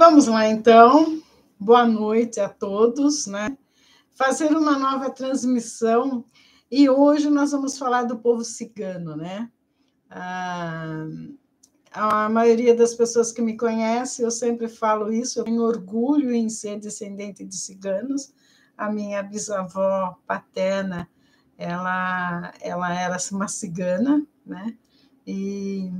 Vamos lá, então. Boa noite a todos, né? Fazer uma nova transmissão e hoje nós vamos falar do povo cigano, né? A maioria das pessoas que me conhecem, eu sempre falo isso, eu tenho orgulho em ser descendente de ciganos. A minha bisavó paterna, ela era uma cigana, né? E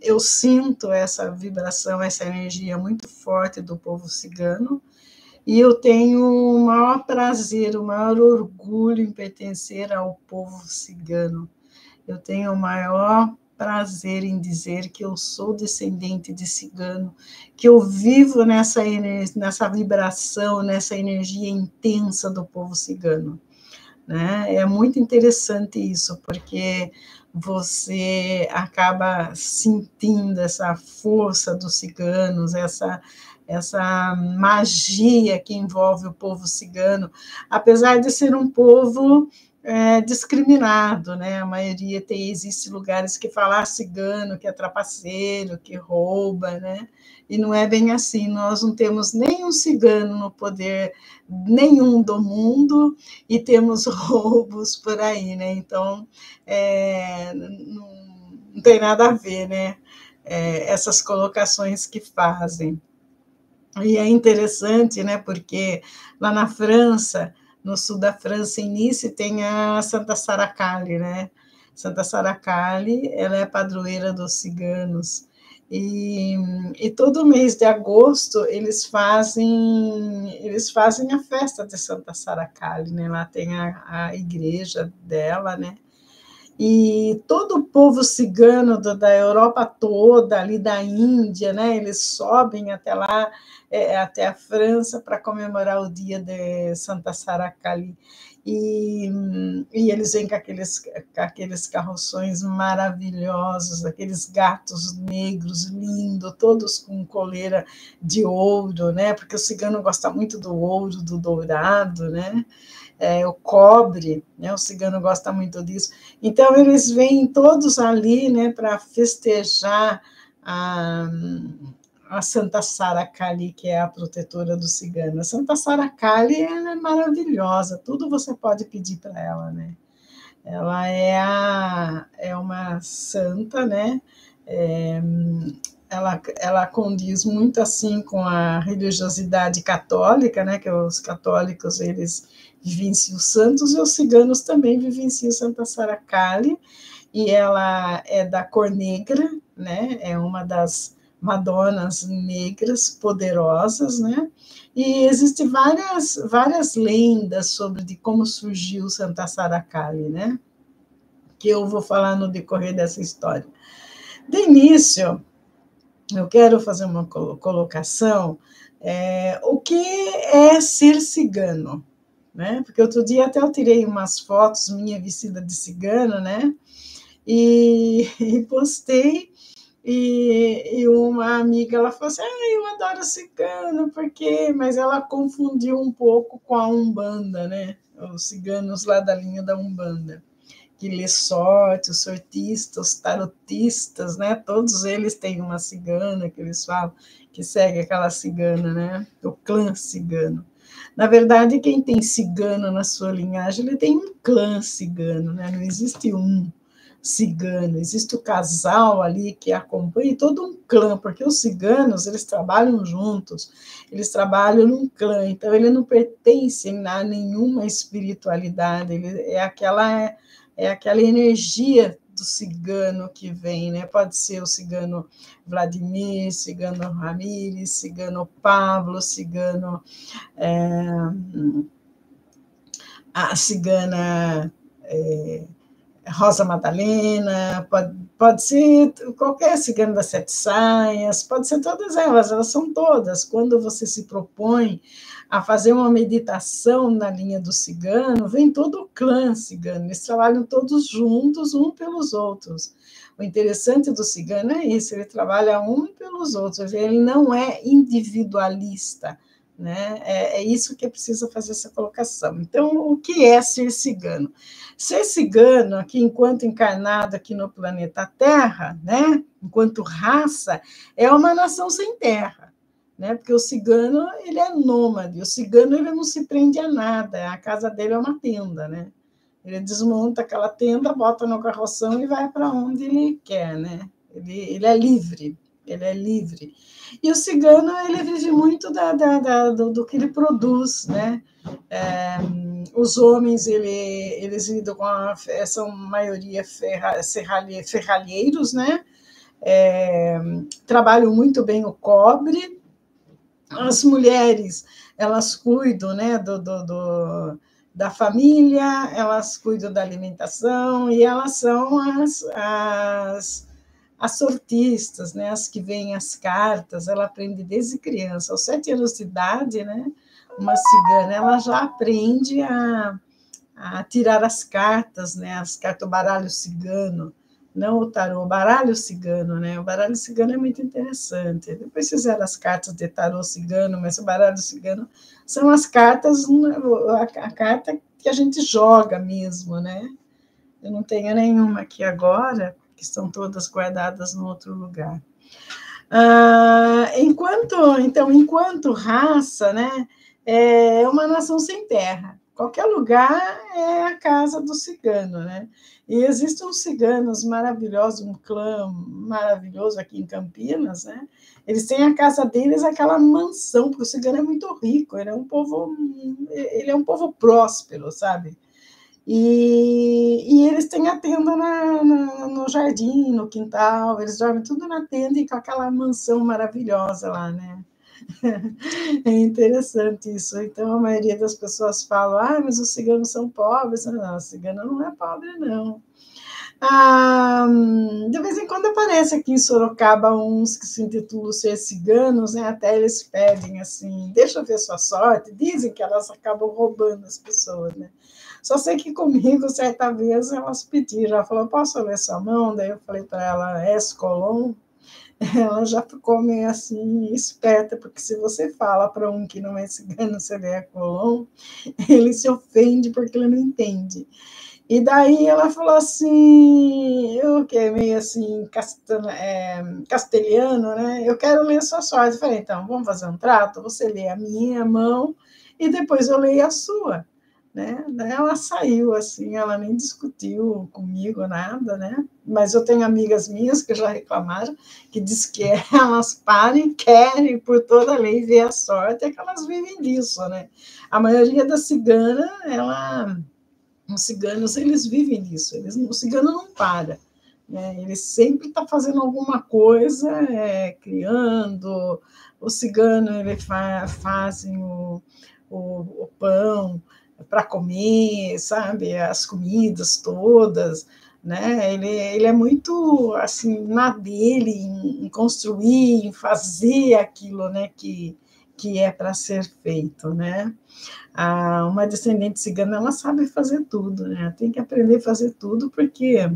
eu sinto essa vibração, essa energia muito forte do povo cigano, e eu tenho o maior prazer, o maior orgulho em pertencer ao povo cigano. Eu tenho o maior prazer em dizer que eu sou descendente de cigano, que eu vivo nessa vibração, nessa energia intensa do povo cigano. Né? É muito interessante isso, porque você acaba sentindo essa força dos ciganos, essa magia que envolve o povo cigano, apesar de ser um povo discriminado, né? A maioria existe lugares que falam cigano, que é trapaceiro, que rouba, né? E não é bem assim, nós não temos nenhum cigano no poder nenhum do mundo e temos roubos por aí, né? Então, não tem nada a ver, né? Essas colocações que fazem. E é interessante, né? Porque lá na França, no sul da França, em Nice, tem a Santa Saracali, né? Santa Saracali, ela é a padroeira dos ciganos. E todo mês de agosto eles fazem a festa de Santa Saracali, né? Lá tem a igreja dela, né? E todo o povo cigano da Europa toda, ali da Índia, né? Eles sobem até lá, até a França, para comemorar o dia de Santa Saracali. E eles vêm com aqueles carroções maravilhosos, aqueles gatos negros lindos, todos com coleira de ouro, né? Porque o cigano gosta muito do ouro, do dourado, né? O cobre, né? O cigano gosta muito disso. Então, eles vêm todos ali, né, para festejar a Santa Saracali, que é a protetora do cigano. A Santa Saracali ela é maravilhosa, tudo você pode pedir para ela, né? Ela é uma santa, né? Ela condiz muito assim com a religiosidade católica, né? Que os católicos eles vivenciam os santos e os ciganos também vivenciam Santa Saracali, e ela é da cor negra, né? É uma das madonas negras poderosas, né? E existem várias lendas sobre de como surgiu Santa Saracali, né? Que eu vou falar no decorrer dessa história. De início, eu quero fazer uma colocação, o que é ser cigano, né? Porque outro dia até eu tirei umas fotos minha vestida de cigano, né? E postei, e uma amiga, ela falou assim, eu adoro cigano, por quê? Mas ela confundiu um pouco com a Umbanda, né? Os ciganos lá da linha da Umbanda, que lê sorte, os sortistas, os tarotistas, né? Todos eles têm uma cigana, que eles falam, que segue aquela cigana, né? O clã cigano. Na verdade, quem tem cigano na sua linhagem, ele tem um clã cigano, né? Não existe um cigano, existe o casal ali que acompanha e todo um clã, porque os ciganos, eles trabalham juntos, eles trabalham num clã, então ele não pertence a nenhuma espiritualidade, ele é aquela energia do cigano que vem, né? Pode ser o cigano Vladimir, cigano Ramírez, cigano Pablo, cigano a cigana Rosa Madalena, pode ser qualquer cigano das Sete Saias, pode ser todas elas são todas. Quando você se propõe a fazer uma meditação na linha do cigano, vem todo o clã cigano, eles trabalham todos juntos, um pelos outros. O interessante do cigano é isso, ele trabalha um pelos outros, ele não é individualista, né? É isso que precisa fazer essa colocação. Então, o que é ser cigano? Ser cigano, aqui, enquanto encarnado aqui no planeta Terra, né? Enquanto raça, é uma nação sem terra. né? Porque o cigano, ele é nômade, o cigano, ele não se prende a nada, a casa dele é uma tenda, né? Ele desmonta aquela tenda, bota no carroção e vai para onde ele quer, né? Ele é livre, ele é livre. E o cigano, ele vive muito do que ele produz, né? Os homens, eles lidam com são maioria ferralheiros, né? Trabalham muito bem o cobre. As mulheres, elas cuidam, né, da família, elas cuidam da alimentação, e elas são as sortistas, né, as que veem as cartas. Ela aprende desde criança, aos 7 anos de idade, né, uma cigana, ela já aprende a tirar as cartas, né, as cartas, o baralho cigano, não o tarô, o baralho cigano, né? O baralho cigano é muito interessante. Depois fizeram as cartas de tarô cigano, mas o baralho cigano são as cartas, a carta que a gente joga mesmo, né? Eu não tenho nenhuma aqui agora, que estão todas guardadas em outro lugar. Enquanto raça, né, é uma nação sem terra. Qualquer lugar é a casa do cigano, né? E existem uns ciganos maravilhosos, um clã maravilhoso aqui em Campinas, né? Eles têm a casa deles, aquela mansão, porque o cigano é muito rico, ele é um povo próspero, sabe? E eles têm a tenda no jardim, no quintal, eles dormem tudo na tenda e com aquela mansão maravilhosa lá, né? É interessante isso. Então, a maioria das pessoas fala, mas os ciganos são pobres. Não, o cigano não é pobre, não. De vez em quando aparece aqui em Sorocaba uns que se intitulam ser ciganos, né? Até eles pedem assim, deixa eu ver sua sorte. Dizem que elas acabam roubando as pessoas, né? Só sei que comigo, certa vez, elas pediram, ela falou, posso ler sua mão? Daí eu falei para ela, Colon. Ela já ficou meio assim, esperta, porque se você fala para um que não é cigano, você lê Colon, ele se ofende porque ele não entende. E daí ela falou assim, eu que é meio assim, castelhano, né? Eu quero ler sua sorte. Eu falei, então, vamos fazer um trato? Você lê a minha mão e depois eu leio a sua. Né? Daí ela saiu assim, ela nem discutiu comigo nada, né? Mas eu tenho amigas minhas que já reclamaram, que diz que elas parem, querem por toda a lei ver a sorte, é que elas vivem disso, né? A maioria da cigana, os ciganos, eles vivem disso, o cigano não para, né? Ele sempre está fazendo alguma coisa, criando, o cigano, ele fazem o pão para comer, sabe, as comidas todas, né? Ele é muito assim na dele em construir, em fazer aquilo, né, que é para ser feito, né? Uma descendente cigana, ela sabe fazer tudo, né? Tem que aprender a fazer tudo porque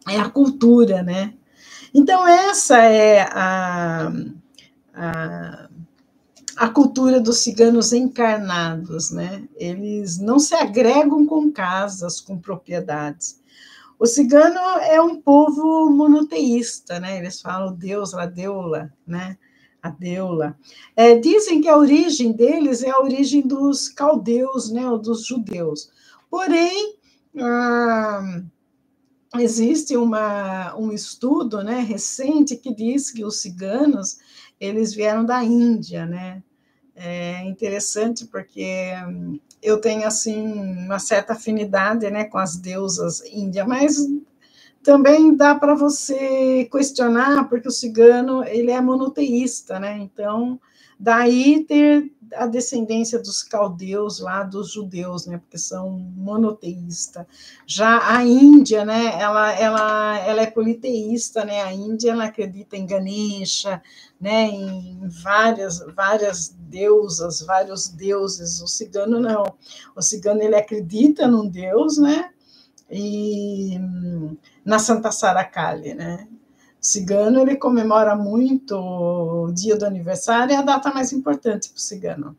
é a cultura, né? Então essa é a cultura dos ciganos encarnados, né? Eles não se agregam com casas, com propriedades. O cigano é um povo monoteísta, né? Eles falam Deus, a deula, né? A deula. Dizem que a origem deles é a origem dos caldeus, né? Ou dos judeus. Porém, existe um estudo, né, recente que diz que os ciganos eles vieram da Índia, né? É interessante porque eu tenho assim uma certa afinidade, né, com as deusas índias, mas também dá para você questionar porque o cigano ele é monoteísta, né? Então daí ter a descendência dos caldeus lá, dos judeus, né? Porque são monoteístas. Já a Índia, né? Ela é politeísta, né? A Índia ela acredita em Ganesha, né? Em várias deusas, vários deuses. O cigano não. O cigano ele acredita num deus, né? E na Santa Sara Kali, né? O cigano ele comemora muito o dia do aniversário, é a data mais importante para o cigano,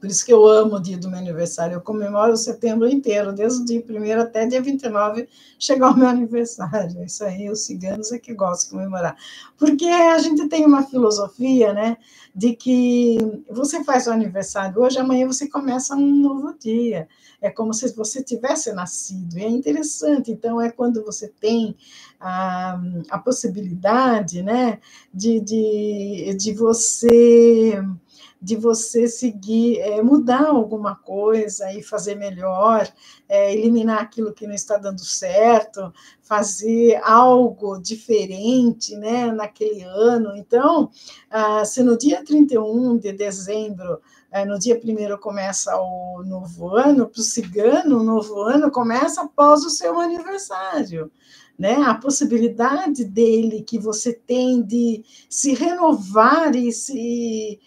Por isso que eu amo o dia do meu aniversário. Eu comemoro o setembro inteiro, desde o dia 1º até dia 29, chegar o meu aniversário. Isso aí, os ciganos é que gostam de comemorar. Porque a gente tem uma filosofia, né, de que você faz o aniversário hoje, amanhã você começa um novo dia. É como se você tivesse nascido. E é interessante. Então, é quando você tem a possibilidade, né, de você seguir, mudar alguma coisa e fazer melhor, eliminar aquilo que não está dando certo, fazer algo diferente, né, naquele ano. Então, se no dia 31 de dezembro, no dia 1º começa o novo ano, para o cigano, o novo ano começa após o seu aniversário. Né, a possibilidade dele que você tem de se renovar e se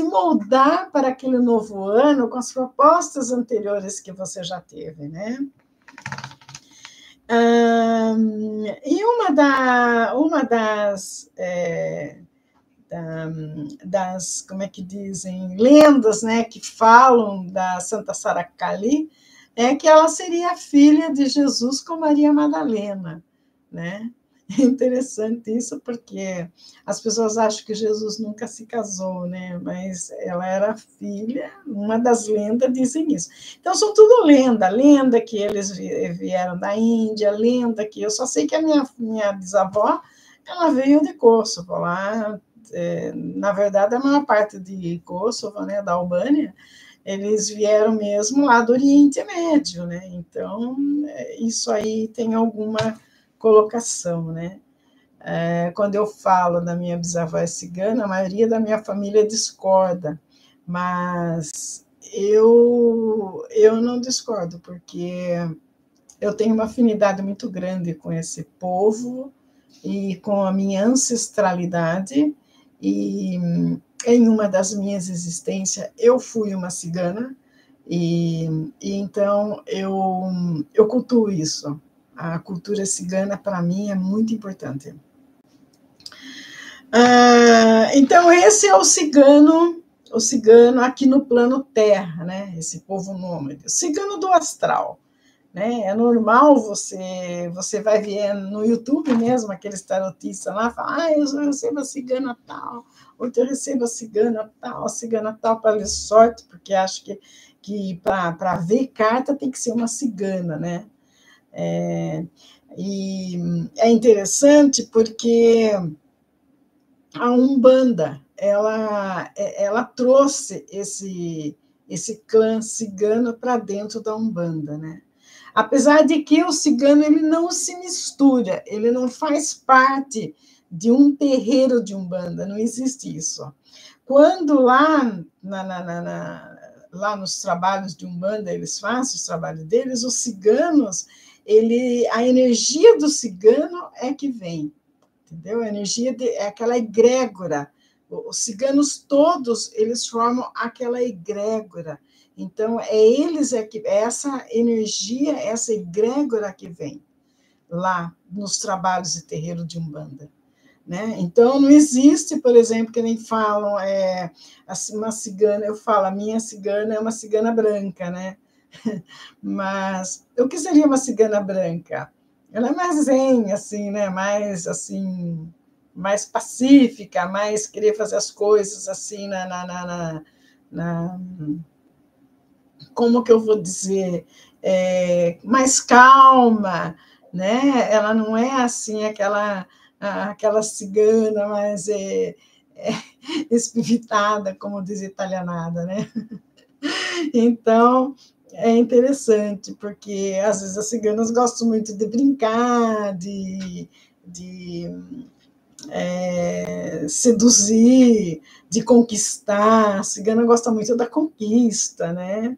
moldar para aquele novo ano com as propostas anteriores que você já teve, né? E uma das, como é que dizem, lendas, né, que falam da Santa Sara Cali, é que ela seria filha de Jesus com Maria Madalena, né? É interessante isso, porque as pessoas acham que Jesus nunca se casou, né? Mas ela era filha, uma das lendas dizem isso. Então, são tudo lenda que eles vieram da Índia, lenda que... Eu só sei que a minha bisavó, ela veio de Kosovo, lá... na verdade, a maior parte de Kosovo, né, da Albânia, eles vieram mesmo lá do Oriente Médio, né? Então, isso aí tem alguma colocação, né? Quando eu falo da minha bisavó cigana, a maioria da minha família discorda, mas eu não discordo, porque eu tenho uma afinidade muito grande com esse povo e com a minha ancestralidade, e em uma das minhas existências eu fui uma cigana, e então eu cultuo isso. A cultura cigana, para mim, é muito importante. Então, esse é o cigano aqui no plano Terra, né? Esse povo nômade, o cigano do astral. Né? É normal você vai ver no YouTube mesmo, aqueles tarotistas lá, fala, eu recebo a cigana tal, ou eu recebo a cigana tal, para ler sorte, porque acho que para ver carta tem que ser uma cigana, né? E é interessante porque a Umbanda, ela trouxe esse clã cigano para dentro da Umbanda, né? Apesar de que o cigano ele não se mistura, ele não faz parte de um terreiro de Umbanda, não existe isso. Quando lá, lá nos trabalhos de Umbanda, eles fazem os trabalhos deles, os ciganos, a energia do cigano é que vem, entendeu? A energia é aquela egrégora. Os ciganos todos, eles formam aquela egrégora. Então, essa energia, essa egrégora que vem lá nos trabalhos de terreiro de Umbanda. Né? Então, não existe, por exemplo, que nem falam, uma cigana, eu falo, a minha cigana é uma cigana branca, né? Mas o que seria uma cigana branca? Ela é mais zen, assim, né? Mais, assim, mais pacífica, mais querer fazer as coisas, assim, como que eu vou dizer? Mais calma, né? Ela não é, assim, aquela cigana mais espiritada, como diz italianada, né? Então, é interessante, porque às vezes as ciganas gostam muito de brincar, de seduzir, de conquistar. A cigana gosta muito da conquista, né?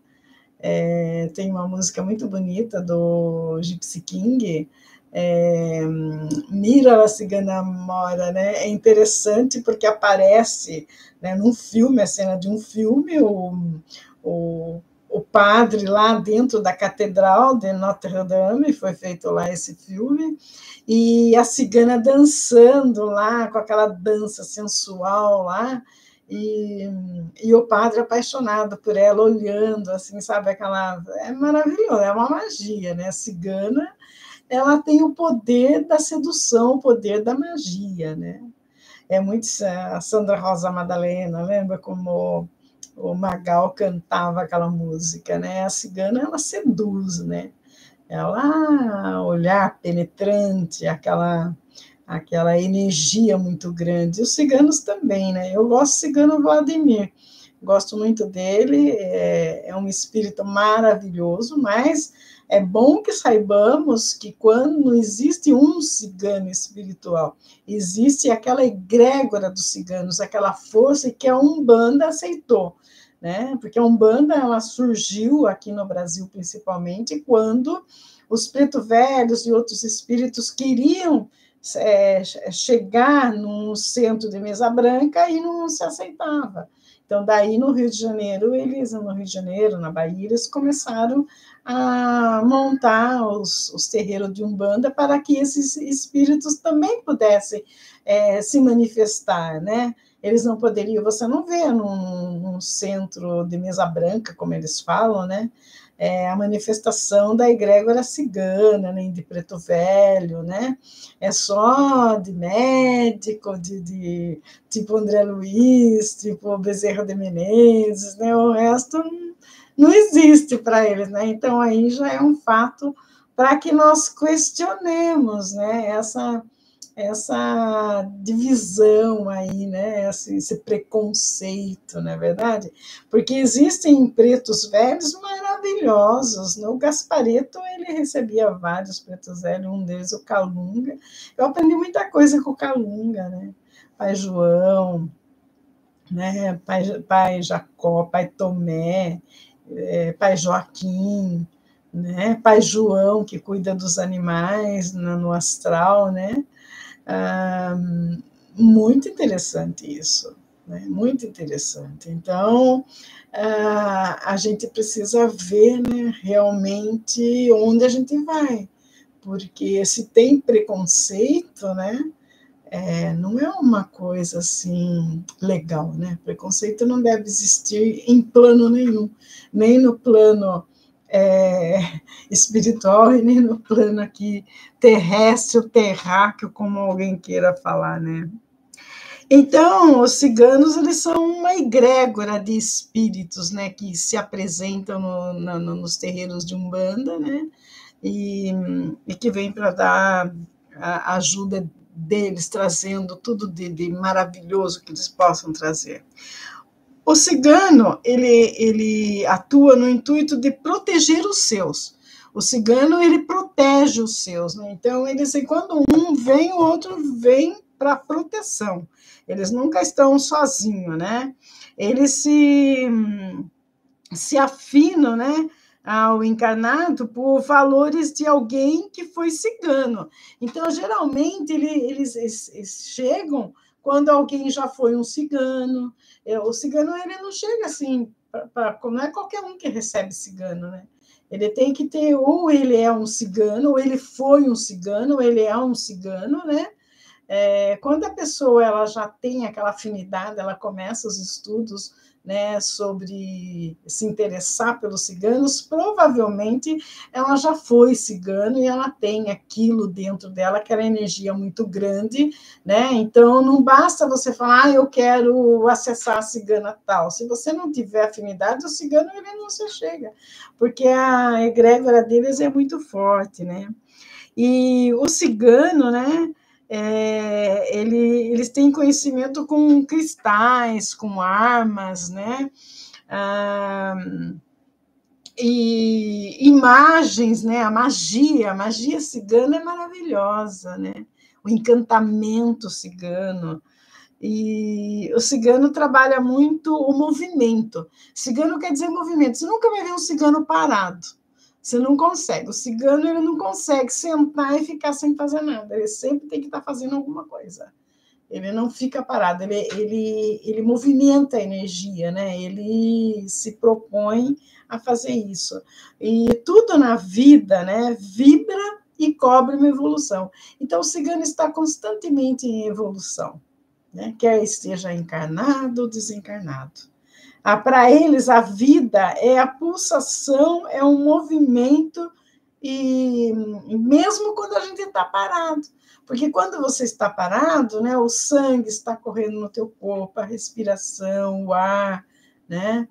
Tem uma música muito bonita do Gypsy King, Mira a Cigana Mora, né? É interessante porque aparece, né, num filme, a cena de um filme, o padre lá dentro da catedral de Notre Dame, foi feito lá esse filme, e a cigana dançando lá, com aquela dança sensual lá, e o padre apaixonado por ela, olhando, assim, sabe, aquela... É maravilhoso, é uma magia, né? A cigana, ela tem o poder da sedução, o poder da magia, né? É muito... A Sandra Rosa Madalena, lembra como o Magal cantava aquela música, né? A cigana, ela seduz, né? Ela, olhar penetrante, aquela energia muito grande. Os ciganos também, né? Eu gosto do cigano Vladimir, gosto muito dele, é um espírito maravilhoso, mas é bom que saibamos que quando não existe um cigano espiritual, existe aquela egrégora dos ciganos, aquela força que a Umbanda aceitou, né? Porque a Umbanda, ela surgiu aqui no Brasil principalmente quando os preto velhos e outros espíritos queriam chegar num centro de mesa branca e não se aceitava. Então, daí no Rio de Janeiro, na Bahia, eles começaram a montar os terreiros de Umbanda para que esses espíritos também pudessem se manifestar, né? Eles não poderiam, você não vê num centro de mesa branca, como eles falam, né? A manifestação da egrégora cigana, nem de preto velho, né? É só de médico, de tipo André Luiz, tipo Bezerra de Menezes, né? O resto não existe para eles, né? Então aí já é um fato para que nós questionemos, né? Essa divisão aí, né? Esse preconceito, não é verdade? Porque existem pretos velhos maravilhosos. No Gaspareto, ele recebia vários pretos velhos, um deles o Calunga. Eu aprendi muita coisa com o Calunga, né? Pai João, né? Pai Jacó, Pai Tomé, Pai Joaquim, né? Pai João, que cuida dos animais no astral, né? Ah, muito interessante isso, né? Muito interessante. Então, a gente precisa ver, né, realmente onde a gente vai, porque se tem preconceito, né, não é uma coisa assim legal, né? Preconceito não deve existir em plano nenhum, nem no plano espiritual e nem no plano aqui terrestre ou terráqueo, como alguém queira falar, né? Então, os ciganos, eles são uma egrégora de espíritos, né, que se apresentam nos terreiros de Umbanda, né, e que vêm para dar a ajuda deles, trazendo tudo de maravilhoso que eles possam trazer. O cigano, ele atua no intuito de proteger os seus. O cigano, ele protege os seus, né? Então, quando um vem, o outro vem para proteção. Eles nunca estão sozinhos, né? Eles se afinam, né, ao encarnado por valores de alguém que foi cigano. Então, geralmente, eles chegam quando alguém já foi um cigano. O cigano, ele não chega assim, não é qualquer um que recebe cigano, né? Ele tem que ter, ou ele é um cigano, ou ele foi um cigano, ou ele é um cigano, né? Quando a pessoa ela já tem aquela afinidade, ela começa os estudos, né, sobre se interessar pelos ciganos, provavelmente ela já foi cigano e ela tem aquilo dentro dela, aquela energia muito grande, né? Então não basta você falar, eu quero acessar a cigana tal. Se você não tiver afinidade, o cigano ele não se chega, porque a egrégora deles é muito forte, né? E o cigano, né? Eles têm conhecimento com cristais, com armas, né? E imagens, né? A magia cigana é maravilhosa, né? O encantamento cigano. E o cigano trabalha muito o movimento. Cigano quer dizer movimento. Você nunca vai ver um cigano parado. Você não consegue. O cigano ele não consegue sentar e ficar sem fazer nada. Ele sempre tem que estar fazendo alguma coisa. Ele não fica parado. Ele movimenta a energia, né? Ele se propõe a fazer isso. E tudo na vida, né, vibra e cobre uma evolução. Então, o cigano está constantemente em evolução. né? Quer esteja encarnado ou desencarnado. Para eles, a vida é a pulsação, é um movimento, e mesmo quando a gente está parado. Porque quando você está parado, né, o sangue está correndo no teu corpo, a respiração, o ar, né,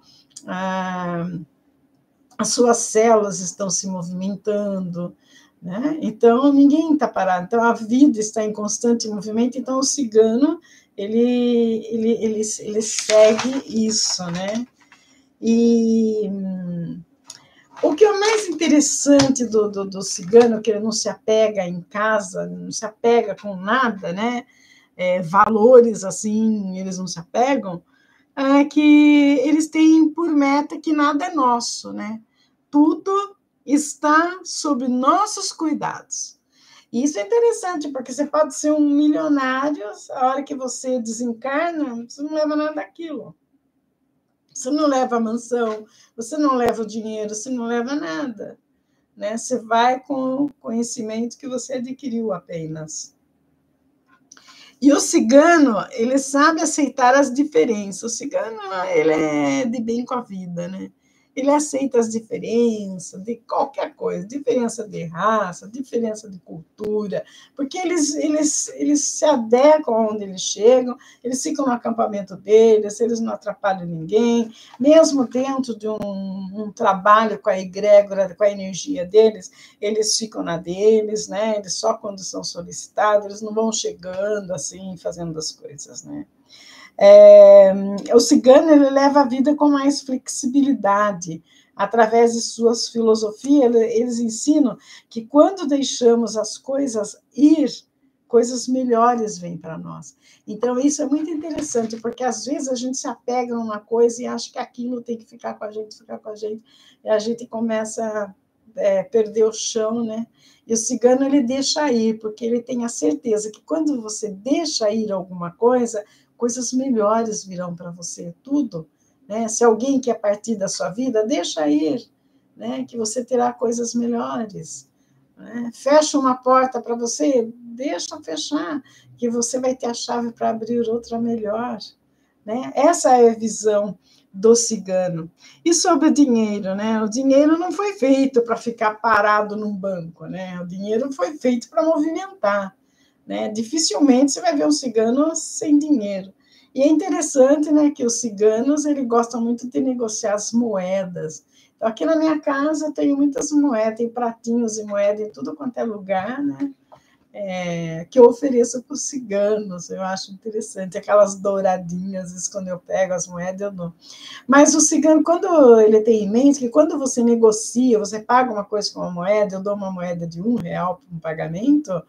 as suas células estão se movimentando, né? Então, ninguém está parado. Então, a vida está em constante movimento. Então, o cigano, ele segue isso, né? E o que é mais interessante do cigano, que ele não se apega em casa, não se apega com nada, né? Valores, assim, eles não se apegam, é que eles têm por meta que nada é nosso, né? Tudo está sob nossos cuidados. E isso é interessante, porque você pode ser um milionário, a hora que você desencarna, você não leva nada daquilo. Você não leva a mansão, você não leva o dinheiro, você não leva nada, né? Você vai com o conhecimento que você adquiriu apenas. E o cigano, ele sabe aceitar as diferenças. O cigano, ele é de bem com a vida, né? Ele aceita as diferenças de qualquer coisa, diferença de raça, diferença de cultura, porque eles se adequam onde eles chegam, eles ficam no acampamento deles, eles não atrapalham ninguém, mesmo dentro de um trabalho com a egrégora, com a energia deles, eles ficam na deles, né? Eles só quando são solicitados, eles não vão chegando assim, fazendo as coisas, né? O cigano, ele leva a vida com mais flexibilidade. Através de suas filosofias, eles ensinam que quando deixamos as coisas ir, coisas melhores vêm para nós. Então, isso é muito interessante, porque às vezes a gente se apega a uma coisa e acha que aquilo tem que ficar com a gente, e a gente começa a perder o chão, né? E o cigano, ele deixa ir, porque ele tem a certeza que quando você deixa ir alguma coisa, coisas melhores virão para você, tudo, né? Se alguém quer partir da sua vida, deixa ir, né? Que você terá coisas melhores, né? Fecha uma porta para você, deixa fechar, que você vai ter a chave para abrir outra melhor, né? Essa é a visão do cigano. E sobre o dinheiro, né? O dinheiro não foi feito para ficar parado num banco, né? O dinheiro foi feito para movimentar, né? Dificilmente você vai ver um cigano sem dinheiro. E é interessante, né, que os ciganos, eles gostam muito de negociar as moedas. Então, aqui na minha casa eu tenho muitas moedas, tem pratinhos e moedas em tudo quanto é lugar, né? Que eu ofereço para os ciganos, eu acho interessante, aquelas douradinhas, isso quando eu pego as moedas, eu dou. Mas o cigano, quando ele tem em mente que quando você negocia, você paga uma coisa com uma moeda, eu dou uma moeda de R$ 1 para um pagamento,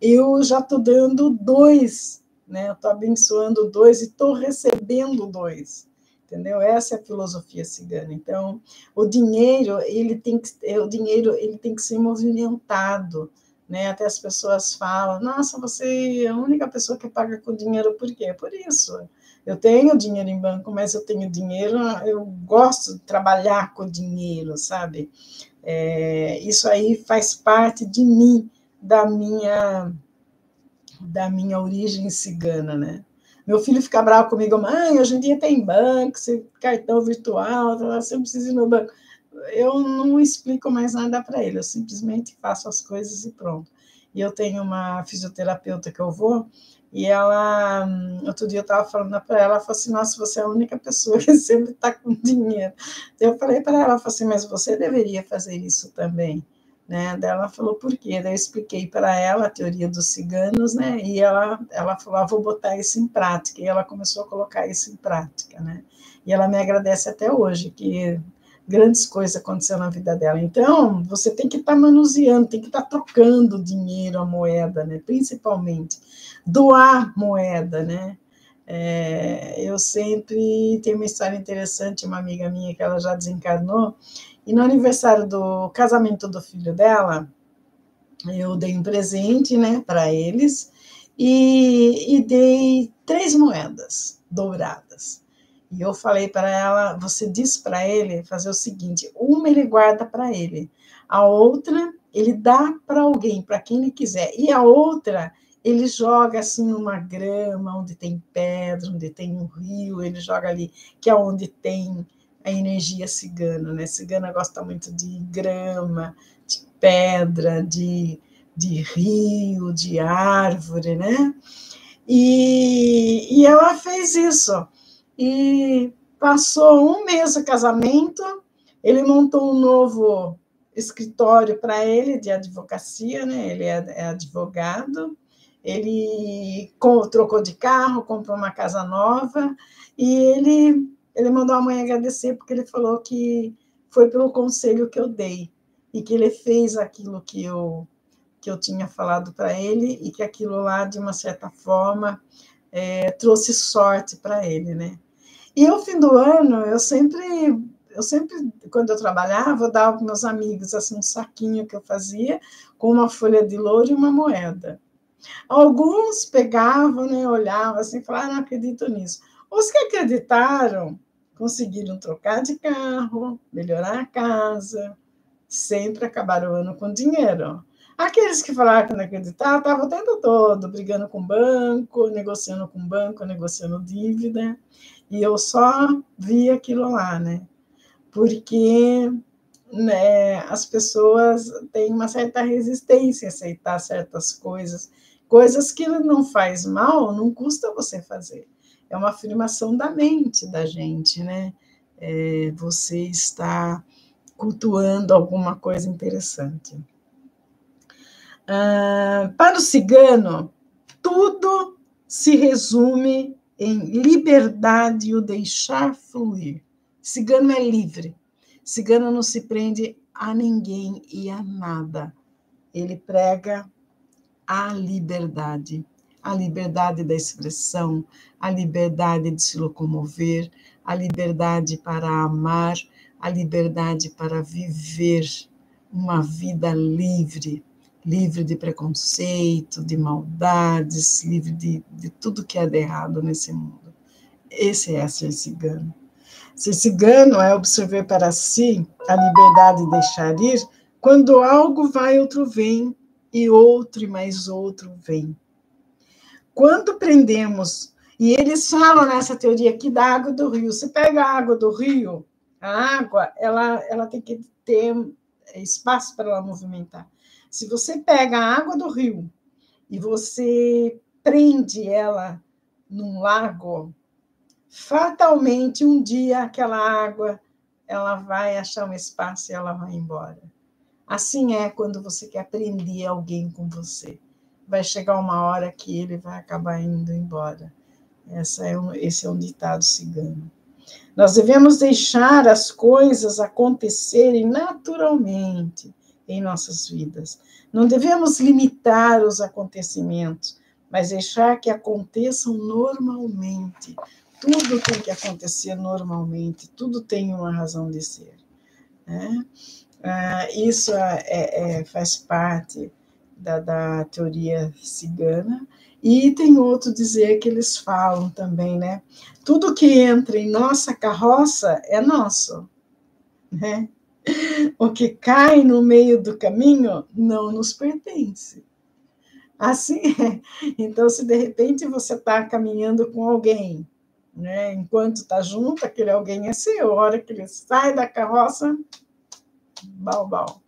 eu já estou dando 2, né? Eu estou abençoando 2 e estou recebendo 2. Entendeu? Essa é a filosofia cigana. Então, o dinheiro ele tem que ser movimentado, né? Até as pessoas falam: nossa, você é a única pessoa que paga com dinheiro, por quê? Por isso. Eu tenho dinheiro em banco, mas eu tenho dinheiro, eu gosto de trabalhar com dinheiro, sabe? Isso aí faz parte de mim, da minha origem cigana, né? Meu filho fica bravo comigo: mãe, hoje em dia tem banco, cartão virtual, você não precisa ir no banco. Eu não explico mais nada para ele, eu simplesmente faço as coisas e pronto. E eu tenho uma fisioterapeuta que eu vou, e ela, outro dia eu estava falando para ela, falou assim: nossa, você é a única pessoa que sempre está com dinheiro. Eu falei para ela, falei assim: mas você deveria fazer isso também, né? Daí ela falou: por quê? Daí eu expliquei para ela a teoria dos ciganos, né? E ela falou: vou botar isso em prática. E ela começou a colocar isso em prática, né? E ela me agradece até hoje, que grandes coisas aconteceram na vida dela. Então, você tem que estar manuseando, tem que estar trocando dinheiro, a moeda, né? Principalmente. Doar moeda, né? Eu sempre tenho uma história interessante, uma amiga minha que ela já desencarnou, e no aniversário do casamento do filho dela, eu dei um presente, né, para eles, e dei 3 moedas douradas. E eu falei para ela: você diz para ele fazer o seguinte, uma ele guarda para ele, a outra ele dá para alguém, para quem ele quiser, e a outra ele joga assim numa grama, onde tem pedra, onde tem um rio, ele joga ali, que é onde tem a energia cigana, né? Cigana gosta muito de grama, de pedra, de rio, de árvore, né? E ela fez isso. E passou um mês do casamento, ele montou um novo escritório para ele de advocacia, né? Ele é advogado, ele trocou de carro, comprou uma casa nova, e ele mandou a mãe agradecer, porque ele falou que foi pelo conselho que eu dei, e que ele fez aquilo que eu tinha falado para ele, e que aquilo lá, de uma certa forma, trouxe sorte para ele, né? E no fim do ano, eu sempre, quando eu trabalhava, eu dava para meus amigos assim, um saquinho que eu fazia, com uma folha de louro e uma moeda. Alguns pegavam, né, olhavam assim, e falavam, não acredito nisso. Os que acreditaram, conseguiram trocar de carro, melhorar a casa, sempre acabaram o ano com dinheiro. Aqueles que falaram que não acreditavam, estavam o tempo todo brigando com o banco, negociando dívida, e eu só vi aquilo lá, né? Porque, né, as pessoas têm uma certa resistência a aceitar certas coisas, coisas que não faz mal, não custa você fazer. É uma afirmação da mente da gente, né? Você está cultuando alguma coisa interessante. Para o cigano, tudo se resume em liberdade e o deixar fluir. Cigano é livre. Cigano não se prende a ninguém e a nada. Ele prega a liberdade da expressão, a liberdade de se locomover, a liberdade para amar, a liberdade para viver uma vida livre, livre de preconceito, de maldades, livre de tudo que é de errado nesse mundo. Esse é ser cigano. Ser cigano é absorver para si a liberdade de deixar ir, quando algo vai, outro vem, e outro e mais outro vem. Quando prendemos, e eles falam nessa teoria aqui da água do rio, você pega a água do rio, a água, ela tem que ter espaço para ela movimentar. Se você pega a água do rio e você prende ela num lago, fatalmente um dia aquela água ela vai achar um espaço e ela vai embora. Assim é quando você quer prender alguém com você. Vai chegar uma hora que ele vai acabar indo embora. Esse é um ditado cigano. Nós devemos deixar as coisas acontecerem naturalmente em nossas vidas. Não devemos limitar os acontecimentos, mas deixar que aconteçam normalmente. Tudo tem que acontecer normalmente, tudo tem uma razão de ser, né? Isso faz parte da teoria cigana. E tem outro dizer que eles falam também, né? Tudo que entra em nossa carroça é nosso, né? O que cai no meio do caminho não nos pertence. Assim é. Então, se de repente você está caminhando com alguém, né? Enquanto está junto, aquele alguém é seu. A hora que ele sai da carroça, bau,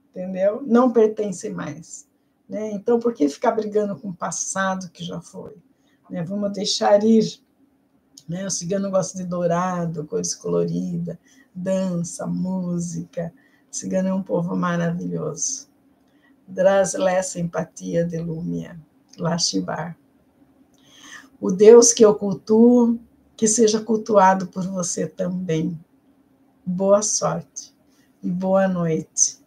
entendeu? Não pertence mais. Né? Então, por que ficar brigando com o passado que já foi? Né? Vamos deixar ir. Né? O cigano gosta de dourado, cores coloridas, dança, música. O cigano é um povo maravilhoso. Dras lessa empatia de Lumia, Lashibar. O Deus que eu cultuo, que seja cultuado por você também. Boa sorte e boa noite.